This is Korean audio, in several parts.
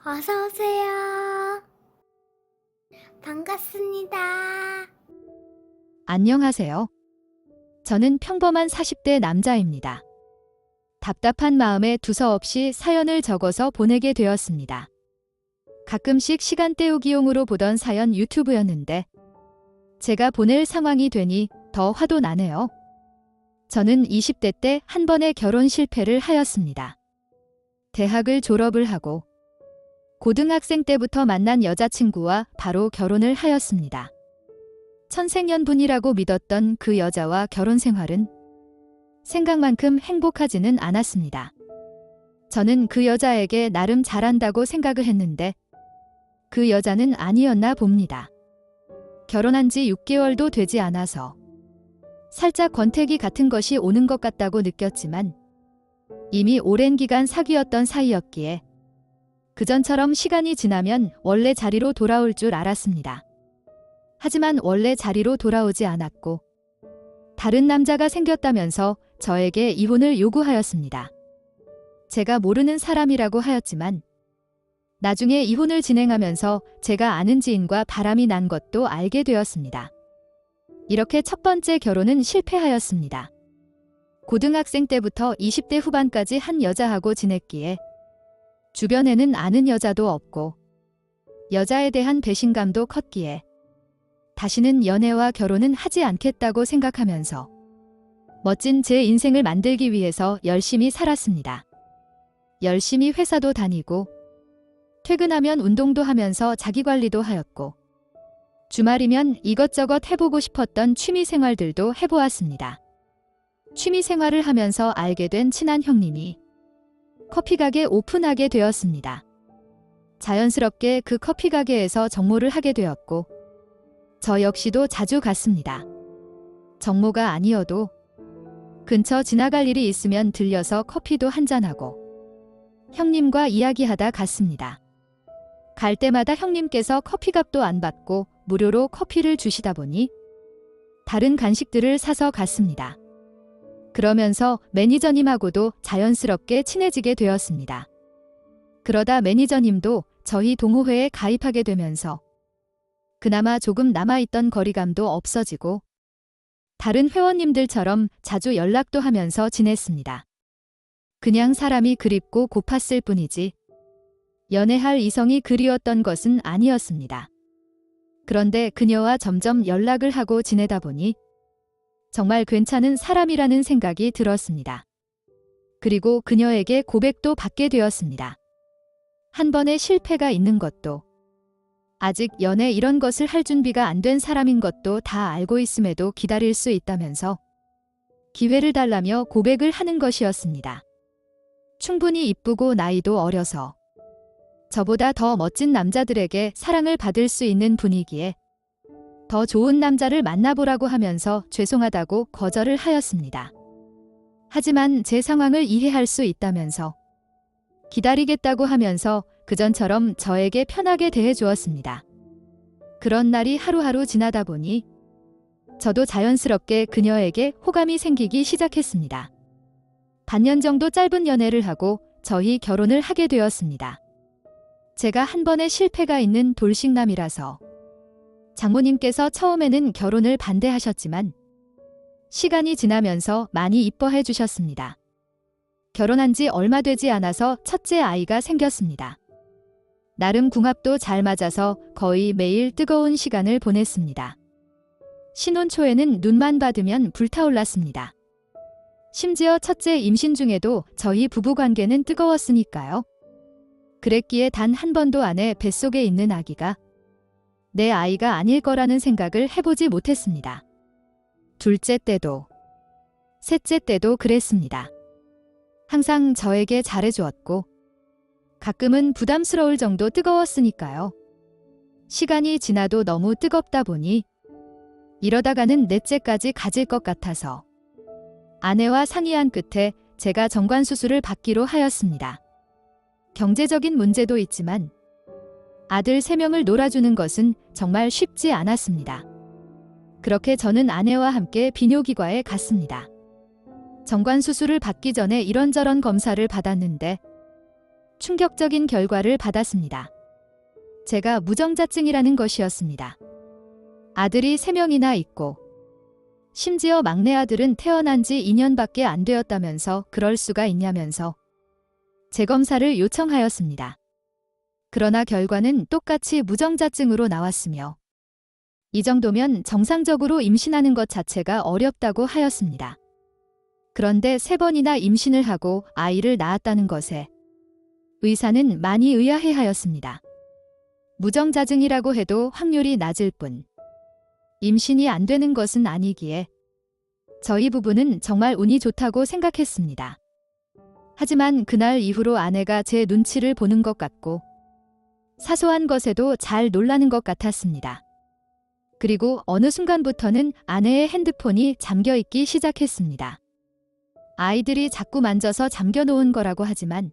어서 오세요. 반갑습니다. 안녕하세요. 저는 평범한 40대 남자입니다. 답답한 마음에 두서없이 사연을 적어서 보내게 되었습니다. 가끔씩 시간 때우기용으로 보던 사연 유튜브였는데 제가 보낼 상황이 되니 더 화도 나네요. 저는 20대 때 한 번의 결혼 실패를 하였습니다. 대학을 졸업을 하고 고등학생 때부터 만난 여자친구와 바로 결혼을 하였습니다. 천생연분이라고 믿었던 그 여자와 결혼 생활은 생각만큼 행복하지는 않았습니다. 저는 그 여자에게 나름 잘한다고 생각을 했는데 그 여자는 아니었나 봅니다. 결혼한 지 6개월도 되지 않아서 살짝 권태기 같은 것이 오는 것 같다고 느꼈지만 이미 오랜 기간 사귀었던 사이였기에 그전처럼 시간이 지나면 원래 자리로 돌아올 줄 알았습니다. 하지만 원래 자리로 돌아오지 않았고 다른 남자가 생겼다면서 저에게 이혼을 요구하였습니다. 제가 모르는 사람이라고 하였지만 나중에 이혼을 진행하면서 제가 아는 지인과 바람이 난 것도 알게 되었습니다. 이렇게 첫 번째 결혼은 실패하였습니다. 고등학생 때부터 20대 후반까지 한 여자하고 지냈기에 주변에는 아는 여자도 없고 여자에 대한 배신감도 컸기에 다시는 연애와 결혼은 하지 않겠다고 생각하면서 멋진 제 인생을 만들기 위해서 열심히 살았습니다. 열심히 회사도 다니고 퇴근하면 운동도 하면서 자기관리도 하였고 주말이면 이것저것 해보고 싶었던 취미생활들도 해보았습니다. 취미생활을 하면서 알게 된 친한 형님이 커피가게 오픈하게 되었습니다. 자연스럽게 그 커피가게에서 정모를 하게 되었고 저 역시도 자주 갔습니다. 정모가 아니어도 근처 지나갈 일이 있으면 들려서 커피도 한잔하고 형님과 이야기하다 갔습니다. 갈 때마다 형님께서 커피값도 안 받고 무료로 커피를 주시다 보니 다른 간식들을 사서 갔습니다. 그러면서 매니저님하고도 자연스럽게 친해지게 되었습니다. 그러다 매니저님도 저희 동호회에 가입하게 되면서 그나마 조금 남아있던 거리감도 없어지고 다른 회원님들처럼 자주 연락도 하면서 지냈습니다. 그냥 사람이 그립고 고팠을 뿐이지 연애할 이성이 그리웠던 것은 아니었습니다. 그런데 그녀와 점점 연락을 하고 지내다 보니 정말 괜찮은 사람이라는 생각이 들었습니다. 그리고 그녀에게 고백도 받게 되었습니다. 한 번의 실패가 있는 것도 아직 연애 이런 것을 할 준비가 안 된 사람인 것도 다 알고 있음에도 기다릴 수 있다면서 기회를 달라며 고백을 하는 것이었습니다. 충분히 이쁘고 나이도 어려서 저보다 더 멋진 남자들에게 사랑을 받을 수 있는 분이기에 더 좋은 남자를 만나보라고 하면서 죄송하다고 거절을 하였습니다. 하지만 제 상황을 이해할 수 있다면서 기다리겠다고 하면서 그전처럼 저에게 편하게 대해 주었습니다. 그런 날이 하루하루 지나다 보니 저도 자연스럽게 그녀에게 호감이 생기기 시작했습니다. 반년 정도 짧은 연애를 하고 저희 결혼을 하게 되었습니다. 제가 한 번의 실패가 있는 돌싱남이라서 장모님께서 처음에는 결혼을 반대하셨지만 시간이 지나면서 많이 이뻐해 주셨습니다. 결혼한 지 얼마 되지 않아서 첫째 아이가 생겼습니다. 나름 궁합도 잘 맞아서 거의 매일 뜨거운 시간을 보냈습니다. 신혼 초에는 눈만 받으면 불타올랐습니다. 심지어 첫째 임신 중에도 저희 부부관계는 뜨거웠으니까요. 그랬기에 단 한 번도 아내 뱃속에 있는 아기가 내 아이가 아닐 거라는 생각을 해보지 못했습니다. 둘째 때도, 셋째 때도 그랬습니다. 항상 저에게 잘해주었고 가끔은 부담스러울 정도 뜨거웠으니까요. 시간이 지나도 너무 뜨겁다 보니 이러다가는 넷째까지 가질 것 같아서 아내와 상의한 끝에 제가 정관수술을 받기로 하였습니다. 경제적인 문제도 있지만 아들 3명을 놀아주는 것은 정말 쉽지 않았습니다. 그렇게 저는 아내와 함께 비뇨기과에 갔습니다. 정관 수술을 받기 전에 이런저런 검사를 받았는데 충격적인 결과를 받았습니다. 제가 무정자증이라는 것이었습니다. 아들이 3명이나 있고 심지어 막내 아들은 태어난 지 2년밖에 안 되었다면서 그럴 수가 있냐면서 재검사를 요청하였습니다. 그러나 결과는 똑같이 무정자증으로 나왔으며 이 정도면 정상적으로 임신하는 것 자체가 어렵다고 하였습니다. 그런데 3번이나 임신을 하고 아이를 낳았다는 것에 의사는 많이 의아해하였습니다. 무정자증이라고 해도 확률이 낮을 뿐 임신이 안 되는 것은 아니기에 저희 부부는 정말 운이 좋다고 생각했습니다. 하지만 그날 이후로 아내가 제 눈치를 보는 것 같고 사소한 것에도 잘 놀라는 것 같았습니다. 그리고 어느 순간부터는 아내의 핸드폰이 잠겨 있기 시작했습니다. 아이들이 자꾸 만져서 잠겨 놓은 거라고 하지만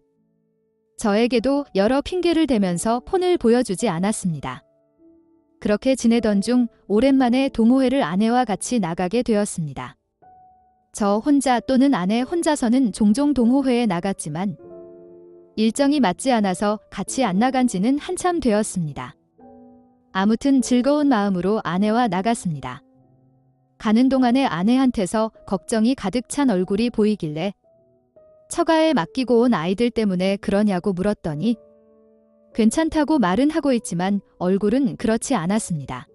저에게도 여러 핑계를 대면서 폰을 보여주지 않았습니다. 그렇게 지내던 중 오랜만에 동호회를 아내와 같이 나가게 되었습니다. 저 혼자 또는 아내 혼자서는 종종 동호회에 나갔지만 일정이 맞지 않아서 같이 안 나간 지는 한참 되었습니다. 아무튼 즐거운 마음으로 아내와 나갔습니다. 가는 동안에 아내한테서 걱정이 가득 찬 얼굴이 보이길래 처가에 맡기고 온 아이들 때문에 그러냐고 물었더니 괜찮다고 말은 하고 있지만 얼굴은 그렇지 않았습니다.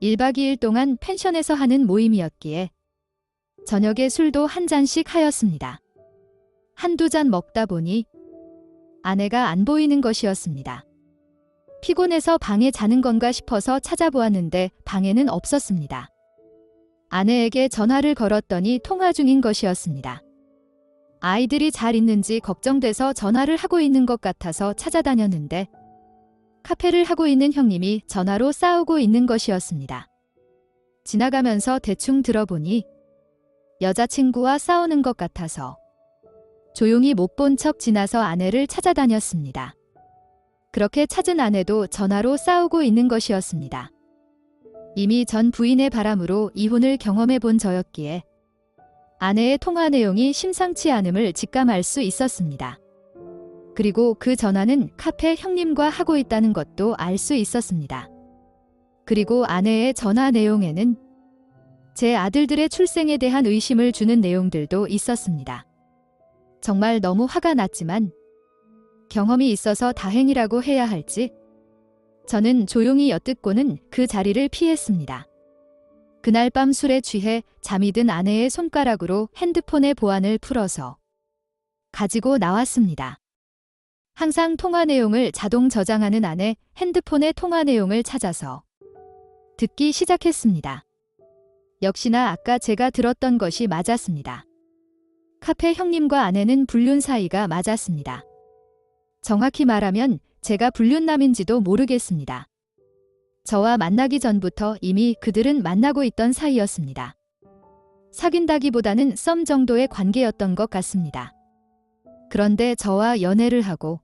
1박 2일 동안 펜션에서 하는 모임이었기에 저녁에 술도 한 잔씩 하였습니다. 한두 잔 먹다 보니 아내가 안 보이는 것이었습니다. 피곤해서 방에 자는 건가 싶어서 찾아보았는데 방에는 없었습니다. 아내에게 전화를 걸었더니 통화 중인 것이었습니다. 아이들이 잘 있는지 걱정돼서 전화를 하고 있는 것 같아서 찾아다녔는데 카페를 하고 있는 형님이 전화로 싸우고 있는 것이었습니다. 지나가면서 대충 들어보니 여자친구와 싸우는 것 같아서 조용히 못 본 척 지나서 아내를 찾아다녔습니다. 그렇게 찾은 아내도 전화로 싸우고 있는 것이었습니다. 이미 전 부인의 바람으로 이혼을 경험해 본 저였기에 아내의 통화 내용이 심상치 않음을 직감할 수 있었습니다. 그리고 그 전화는 카페 형님과 하고 있다는 것도 알 수 있었습니다. 그리고 아내의 전화 내용에는 제 아들들의 출생에 대한 의심을 주는 내용들도 있었습니다. 정말 너무 화가 났지만 경험이 있어서 다행이라고 해야 할지 저는 조용히 엿듣고는 그 자리를 피했습니다. 그날 밤 술에 취해 잠이 든 아내의 손가락으로 핸드폰의 보안을 풀어서 가지고 나왔습니다. 항상 통화 내용을 자동 저장하는 아내 핸드폰의 통화 내용을 찾아서 듣기 시작했습니다. 역시나 아까 제가 들었던 것이 맞았습니다. 카페 형님과 아내는 불륜 사이가 맞았습니다. 정확히 말하면 제가 불륜남인지도 모르겠습니다. 저와 만나기 전부터 이미 그들은 만나고 있던 사이였습니다. 사귄다기보다는 썸 정도의 관계였던 것 같습니다. 그런데 저와 연애를 하고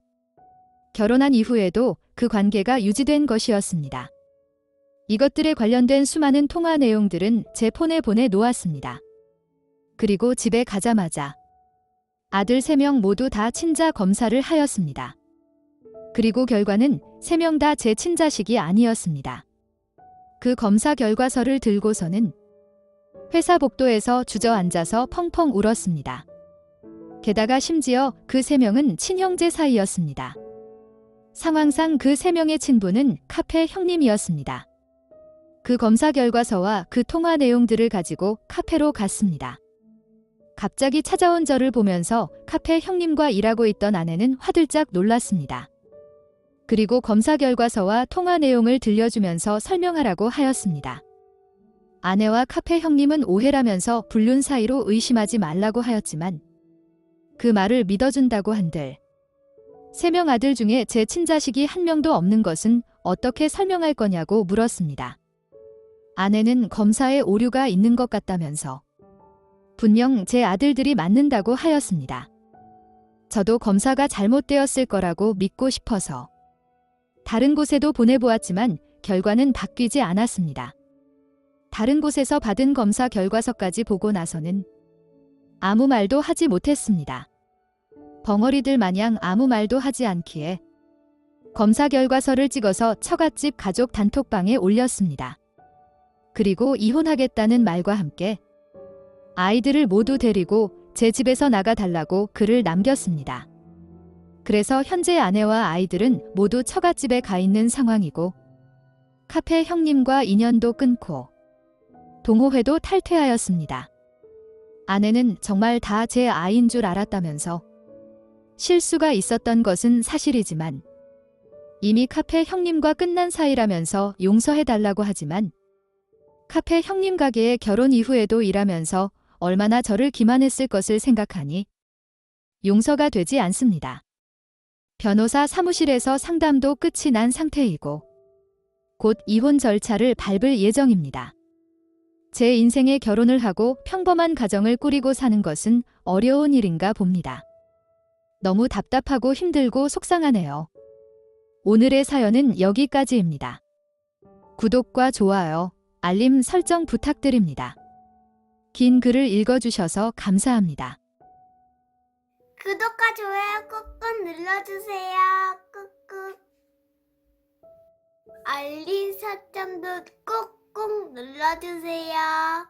결혼한 이후에도 그 관계가 유지된 것이었습니다. 이것들에 관련된 수많은 통화 내용들은 제 폰에 보내 놓았습니다. 그리고 집에 가자마자 아들 3명 모두 다 친자 검사를 하였습니다. 그리고 결과는 3명 다 제 친자식이 아니었습니다. 그 검사 결과서를 들고서는 회사 복도에서 주저앉아서 펑펑 울었습니다. 게다가 심지어 그 3명은 친형제 사이였습니다. 상황상 그 3명의 친부는 카페 형님이었습니다. 그 검사 결과서와 그 통화 내용들을 가지고 카페로 갔습니다. 갑자기 찾아온 저를 보면서 카페 형님과 일하고 있던 아내는 화들짝 놀랐습니다. 그리고 검사 결과서와 통화 내용을 들려주면서 설명하라고 하였습니다. 아내와 카페 형님은 오해라면서 불륜 사이로 의심하지 말라고 하였지만 그 말을 믿어준다고 한들 3명 아들 중에 제 친자식이 1명도 없는 것은 어떻게 설명할 거냐고 물었습니다. 아내는 검사에 오류가 있는 것 같다면서 분명 제 아들들이 맞는다고 하였습니다. 저도 검사가 잘못되었을 거라고 믿고 싶어서 다른 곳에도 보내보았지만 결과는 바뀌지 않았습니다. 다른 곳에서 받은 검사 결과서까지 보고 나서는 아무 말도 하지 못했습니다. 벙어리들 마냥 아무 말도 하지 않기에 검사 결과서를 찍어서 처갓집 가족 단톡방에 올렸습니다. 그리고 이혼하겠다는 말과 함께 아이들을 모두 데리고 제 집에서 나가달라고 글을 남겼습니다. 그래서 현재 아내와 아이들은 모두 처갓집에 가 있는 상황이고 카페 형님과 인연도 끊고 동호회도 탈퇴하였습니다. 아내는 정말 다 제 아이인 줄 알았다면서 실수가 있었던 것은 사실이지만 이미 카페 형님과 끝난 사이라면서 용서해달라고 하지만 카페 형님 가게에 결혼 이후에도 일하면서 얼마나 저를 기만했을 것을 생각하니 용서가 되지 않습니다. 변호사 사무실에서 상담도 끝이 난 상태이고 곧 이혼 절차를 밟을 예정입니다. 제 인생에 결혼을 하고 평범한 가정을 꾸리고 사는 것은 어려운 일인가 봅니다. 너무 답답하고 힘들고 속상하네요. 오늘의 사연은 여기까지입니다. 구독과 좋아요, 알림 설정 부탁드립니다. 긴 글을 읽어주셔서 감사합니다. 구독과 좋아요 꾹꾹 눌러주세요. 꾹꾹. 알림 설정도 꾹꾹 눌러주세요.